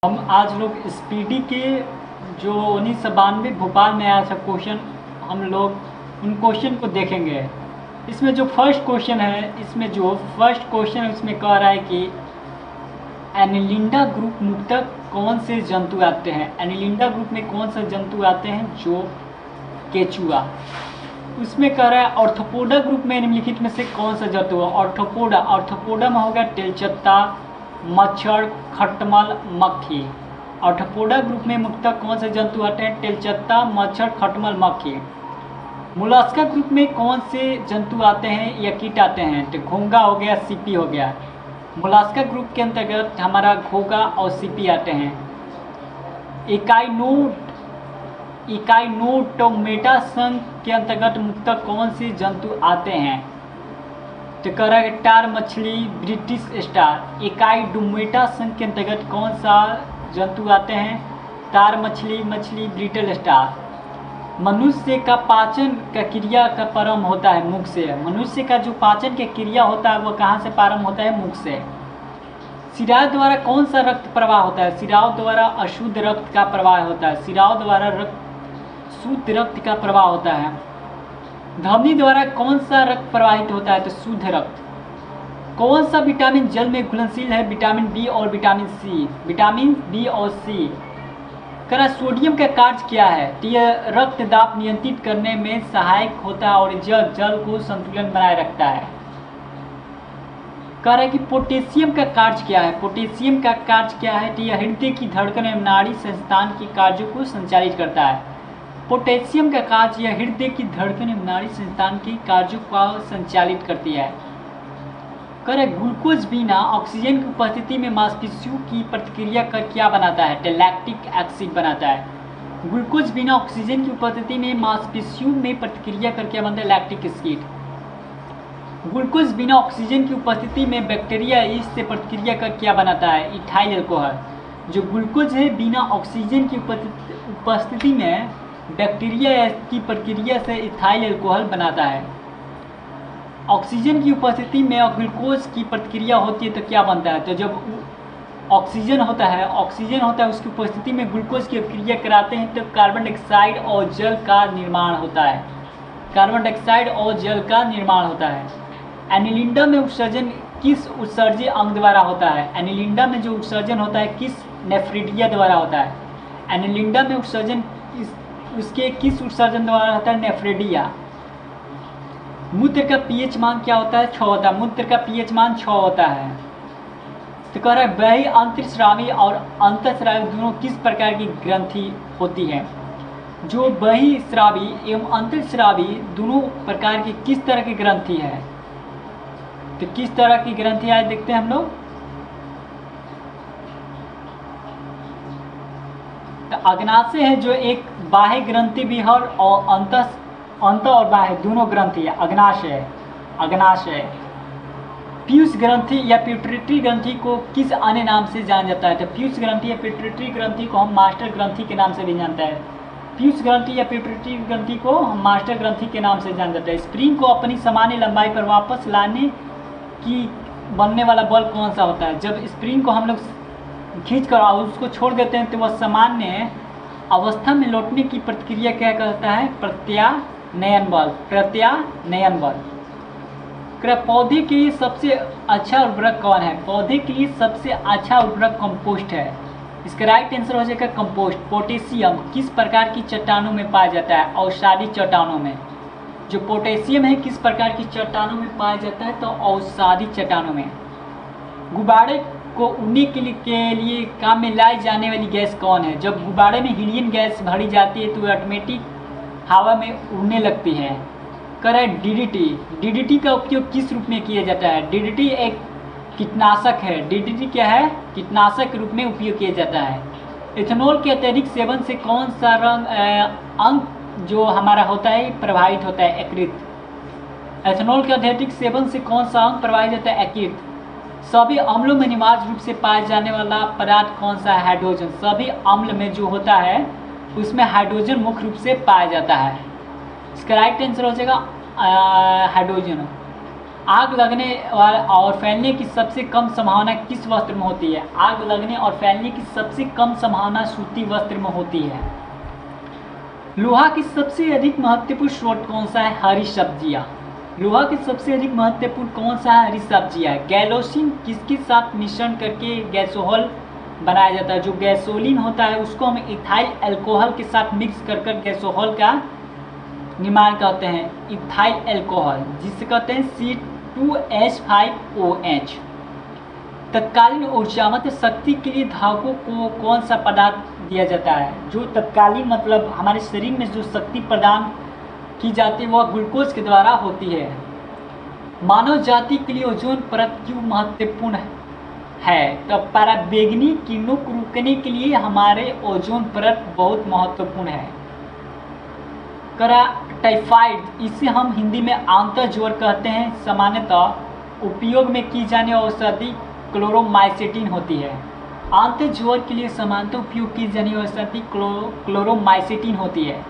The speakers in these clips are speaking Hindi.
हम आज लोग स्पीडी के जो 1992 भोपाल में आया था क्वेश्चन, हम लोग उन क्वेश्चन को देखेंगे। इसमें जो फर्स्ट क्वेश्चन है, इसमें कह रहा है कि एनिलिंडा ग्रुप मुख्यतः कौन से जंतु आते हैं। एनिलिंडा ग्रुप में कौन से जंतु आते हैं? जो केचुआ। उसमें कह रहा है ऑर्थोपोडा ग्रुप में निम्नलिखित में से कौन सा जंतु है? ऑर्थोपोडा में होगा तेलचत्ता, मच्छर, खटमल, मक्खी। ऑर्थोपोडा ग्रुप में मुख्यतः कौन से जंतु आते हैं? तेलचत्ता, मच्छर, खटमल, मक्खी। मोलस्का ग्रुप में कौन से जंतु आते हैं या कीट आते हैं? तो घोंघा हो गया, सीपी हो गया। मोलस्का ग्रुप के अंतर्गत हमारा घोंघा और सीपी आते हैं। इकाइनोटोमेटा संघ के अंतर्गत मुख्यतः कौन से जंतु आते हैं? तो कह रहा है टार मछली, ब्रिटिश स्टार। इकाइडोमेटा संघ के अंतर्गत कौन सा जंतु आते हैं? टार मछली, ब्रिटिश स्टार। मनुष्य का पाचन का क्रिया का प्रारंभ होता है मुख से। मनुष्य का जो पाचन की क्रिया होता है वो कहाँ से प्रारंभ होता है? मुख से। सिराओं द्वारा कौन सा रक्त प्रवाह होता है? सिराओं द्वारा अशुद्ध रक्त का प्रवाह होता है। सिराओं द्वारा शुद्ध रक्त का प्रवाह होता है। धमनी द्वारा कौन सा रक्त प्रवाहित होता है? तो शुद्ध रक्त। कौन सा विटामिन जल में घुलनशील है? विटामिन बी और विटामिन सी। विटामिन बी और सी। कह सोडियम का कार्य क्या है? तो यह रक्त दाब नियंत्रित करने में सहायक होता है और जल को संतुलन बनाए रखता है। कह रहा है कि पोटेशियम का कार्य क्या है? पोटेशियम का कार्य क्या है? तो यह हृदय की धड़कन एवं नाड़ी संस्थान के कार्यों को संचालित करता है। पोटेशियम का कार्य यह हृदय की धड़कन एवं नाड़ी संस्थान के कार्यों को संचालित करती है। कह रहे ग्लूकोज बिना ऑक्सीजन की उपस्थिति में मांसपेशियों की प्रतिक्रिया कर क्या बनाता है? तो लैक्टिक एसिड बनाता है। ग्लूकोज बिना ऑक्सीजन की उपस्थिति में मांसपेशियों में प्रतिक्रिया कर क्या बनता है? Lactic acid. ग्लूकोज बिना ऑक्सीजन की उपस्थिति में बैक्टीरिया इससे प्रतिक्रिया कर क्या बनाता है? Ethyl alcohol. जो ग्लूकोज है बिना ऑक्सीजन की उपस्थिति में बैक्टीरिया की प्रक्रिया से इथाइल अल्कोहल बनाता है। ऑक्सीजन की उपस्थिति में ग्लूकोज की प्रतिक्रिया होती है तो क्या बनता है? तो जब ऑक्सीजन होता है उसकी उपस्थिति में ग्लूकोज की क्रिया कराते हैं तो कार्बन डाइऑक्साइड और जल का निर्माण होता है। कार्बन डाइऑक्साइड और जल का निर्माण होता है। एनिलिंडा में उत्सर्जन किस उत्सर्जक अंग द्वारा होता है? एनिलिंडा में जो उत्सर्जन होता है किस नेफ्रिडिया द्वारा होता है? एनिलिंडा में उत्सर्जन उसके किस उत्सर्जन द्वारा होता है? नेफ्रेडिया। मूत्र का पीएच मान क्या होता है? 6 होता है। मूत्र का पीएच मान 6 होता है। तो कह रहा है बही, अंतःस्रावी और अंतःस्रावी दोनों किस प्रकार की ग्रंथि होती है? जो बहिस्रावी एवं अंतःस्रावी दोनों प्रकार की किस तरह की ग्रंथि है? तो किस तरह की ग्रंथि है देखते हैं हम लोग। तो अग्नाशय है जो एक बाह्य ग्रंथि भी है और अंत और बाह्य दोनों ग्रंथि है। अग्नाशय। पीयूष ग्रंथि या पिट्यूटरी ग्रंथि को किस अन्य नाम से जाना जाता है? तो पीयूष ग्रंथि या पिट्यूटरी ग्रंथि को हम मास्टर ग्रंथि के नाम से भी जानते हैं। पीयूष ग्रंथि या पिट्यूटरी ग्रंथि को हम मास्टर ग्रंथि के नाम से जाना जाता है। स्प्रिंग को अपनी सामान्य लंबाई पर वापस लाने की बनने वाला बल कौन सा होता है? जब स्प्रिंग को हम लोग खींच कर उसको छोड़ देते हैं तो वह सामान्य अवस्था में लौटने की प्रतिक्रिया क्या कहता है? प्रत्यानयन बल। पौधे के लिए सबसे अच्छा उर्वरक कौन है? पौधे के लिए सबसे अच्छा उर्वरक कंपोस्ट है। इसका राइट आंसर हो जाएगा कंपोस्ट। पोटेशियम किस प्रकार की चट्टानों में पाया जाता है? अवसादी चट्टानों में। जो पोटेशियम है किस प्रकार की चट्टानों में पाया जाता है? तो अवसादी चट्टानों में। गुब्बारे को उड़ने के लिए काम में लाई जाने वाली गैस कौन है? जब गुब्बारे में हीलियम गैस भरी जाती है तो ऑटोमेटिक हवा में उड़ने लगती है। कह रहा है डीडीटी का उपयोग किस रूप में किया जाता है? डीडीटी एक कीटनाशक है। डीडीटी क्या है? कीटनाशक के रूप में उपयोग किया जाता है। इथेनॉल के अत्यधिक सेवन से कौन सा अंग जो हमारा होता है प्रभावित होता है? यकृत। एथेनॉल के अत्यधिक सेवन से कौन सा अंग प्रभावित होता है? यकृत। सभी अम्लों में अनिवार्य रूप से पाया जाने वाला पदार्थ कौन सा है? हाइड्रोजन। सभी अम्ल में जो होता है उसमें हाइड्रोजन मुख्य रूप से पाया जाता है। इसका राइट आंसर हो जाएगा हाइड्रोजन। आग लगने और फैलने की सबसे कम संभावना किस वस्त्र में होती है? आग लगने और फैलने की सबसे कम संभावना सूती वस्त्र में होती है। लोहा की सबसे अधिक महत्वपूर्ण स्रोत कौन सा है? हरी सब्जियां। लोहा की सबसे अधिक महत्वपूर्ण कौन सा है? हरी सब्जियां। गैलोसिन किसके साथ मिश्रण करके गैसोहॉल बनाया जाता है? जो गैसोलीन होता है उसको हम इथाइल अल्कोहल के साथ मिक्स कर गैसोहॉल का निर्माण करते हैं। इथाइल अल्कोहल जिसे कहते हैं C2H5OH। तत्कालीन ऊर्जा मतलब शक्ति के लिए धावकों को कौन सा पदार्थ दिया जाता है? जो तत्कालीन मतलब हमारे शरीर में जो शक्ति प्रदान की जाती है वह ग्लूकोज के द्वारा होती है। मानव जाति के लिए ओजोन परत क्यों महत्वपूर्ण है? तो पराबैंगनी किरणों को रोकने के लिए हमारे ओजोन परत बहुत महत्वपूर्ण है। टाइफाइड, इसे हम हिंदी में आंतज्वर कहते हैं। सामान्यतः उपयोग में की जाने वाली औषधि क्लोरोमाइसिटिन होती है। आंतज्वर के लिए सामान्यतः उपयोग की जाने वाली औषधि क्लोरोमाइसिटिन होती है।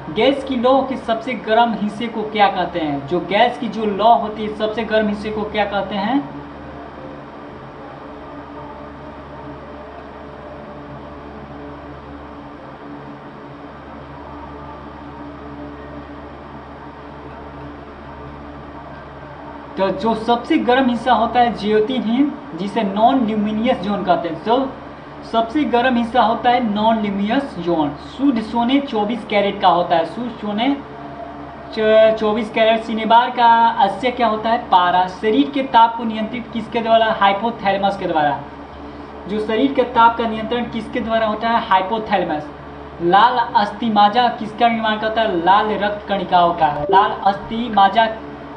गैस की लौ के सबसे गर्म हिस्से को क्या कहते हैं? जो गैस की जो लौ होती है सबसे गर्म हिस्से को क्या कहते हैं? तो जो सबसे गर्म हिस्सा होता है ज्योतिहीन, जिसे नॉन ल्यूमिनियस जोन कहते हैं। जो सबसे गर्म हिस्सा होता है नॉन ल्यूमिनियस जोन। शुद्ध सोने 24 कैरेट का होता है। शुद्ध सोने 24 कैरेट। सिनेबार का अश्य क्या होता है? पारा। शरीर के ताप को नियंत्रित किसके द्वारा? हाइपोथैलेमस के द्वारा। जो शरीर के ताप का नियंत्रण किसके द्वारा होता है? हाइपोथैलेमस। लाल अस्थिमाजा किसका निर्माण करता है? लाल रक्त कणिकाओं का। लाल अस्थिमाजा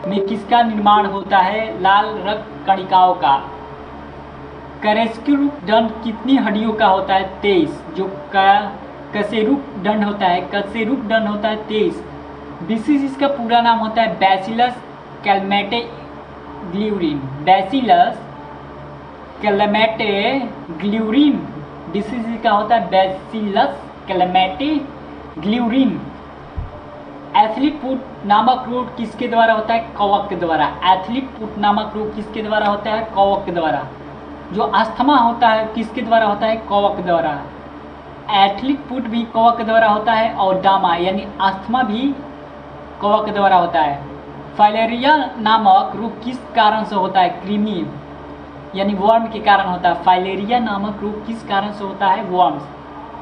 में किसका निर्माण होता है? लाल रक्त कणिकाओं का। कशेरुक दंड कितनी हड्डियों का होता है? 23। जो कशेरुक दंड होता है 23। डिसीज इसका पूरा नाम होता है बैसिलस कैलमेटे-ग्ल्यूरिन। बैसिलस कैलमेटे-ग्ल्यूरिन डिसीज का होता है बैसिलस कैलमेटे-ग्ल्यूरिन। एथलीट फुट नामक रोग किसके द्वारा होता है? कवक के द्वारा। एथलीट फुट नामक रोग किसके द्वारा होता है? कवक के द्वारा। जो अस्थमा होता है किसके द्वारा होता है? कवक के द्वारा। एथलीट फुट भी कवक के द्वारा होता है और डामा यानी अस्थमा भी कवक के द्वारा होता है। फाइलेरिया नामक रोग किस कारण से होता है? कृमि यानी वर्म के कारण होता है। फाइलेरिया नामक रोग किस कारण से होता है? वर्म्स।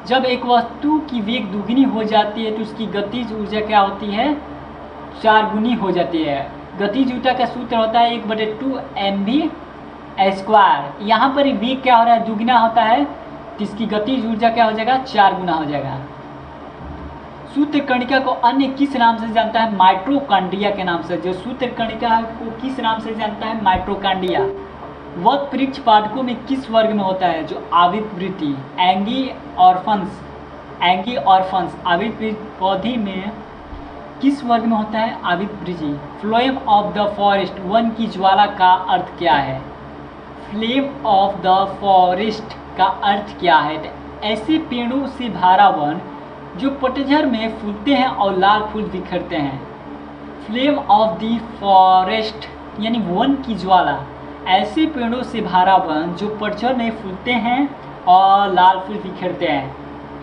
जब एक वस्तु की वेग दुगनी हो जाती है तो उसकी गतिज ऊर्जा क्या होती है? 4 गुनी हो जाती है। गतिज ऊर्जा का सूत्र होता है 1/2 mv²। यहाँ पर वेग क्या हो रहा है? दुगना होता है तो इसकी गतिज ऊर्जा क्या हो जाएगा? 4 गुना हो जाएगा। सूत्र कणिका को अन्य किस नाम से जानता है? माइटोकॉन्ड्रिया के नाम से। जो सूत्र कणिका को किस नाम से जानता है? माइटोकॉन्ड्रिया। वध वृक्ष पादपों में किस वर्ग में होता है? जो आवृतवृत्ति एंगी-ऑर्फन्स आवृतवृत्त पौधे में किस वर्ग में होता है? आवृतवृत्ति। फ्लेम ऑफ द फॉरेस्ट वन की ज्वाला का अर्थ क्या है? फ्लेम ऑफ द फॉरेस्ट का अर्थ क्या है? ऐसे पेड़ों से भरा वन जो पतझड़ में फूलते हैं और लाल फूल बिखरते हैं। फ्लेम ऑफ द फॉरेस्ट यानी वन की ज्वाला। ऐसे पेड़ों से भरा वन जो पतझड़ में फूलते हैं और लाल फूल बिखरते हैं।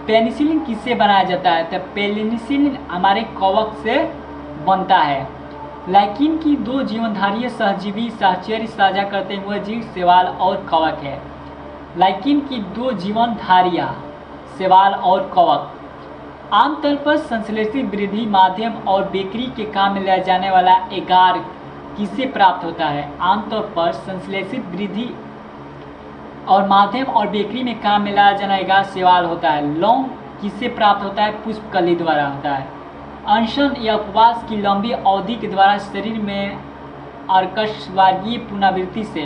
पेनिसिलिन किससे बनाया जाता है? तो पेनिसिलिन हमारे कवक से बनता है। लाइकिन की 2 जीवनधारीय सहजीवी सहचर्य साझा करते हुए जीव शैवाल और कवक है। लाइकिन की 2 जीवनधारियाँ शैवाल और कवक। आमतौर पर संश्लेषित वृद्धि माध्यम और बेकरी के काम में लाया जाने वाला एगार किससे प्राप्त होता है? आमतौर पर संश्लेषित वृद्धि और माध्यम और बेकरी में काम में लाया जाना एगार शैवाल होता है। लौंग किससे प्राप्त होता है? पुष्पकली द्वारा होता है। अनशन या उपवास की लंबी अवधि के द्वारा शरीर में अर्कस्वर्गीय पुनरावृत्ति से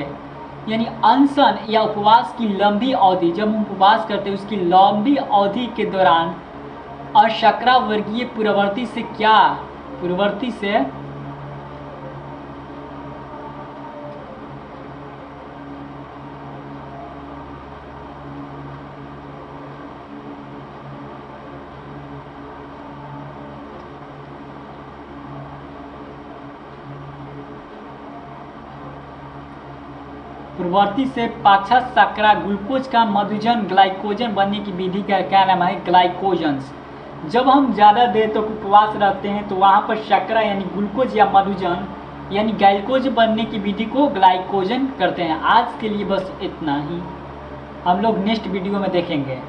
यानी अनशन या उपवास की लंबी अवधि, जब हम उपवास करते हैं उसकी लंबी अवधि के दौरान अर्शक्रावर्गीय पूर्ववर्ती से क्या पूर्ववर्ती से प्रवृत्ति से पाक्षा शर्करा ग्लूकोज का मधुजन ग्लाइकोजन बनने की विधि का क्या नाम है? ग्लाइकोजन्स। जब हम ज़्यादा देर तक उपवास रहते हैं तो वहाँ पर शर्करा यानी ग्लूकोज या मधुजन यानी ग्लाइकोज बनने की विधि को ग्लाइकोजन करते हैं। आज के लिए बस इतना ही, हम लोग नेक्स्ट वीडियो में देखेंगे।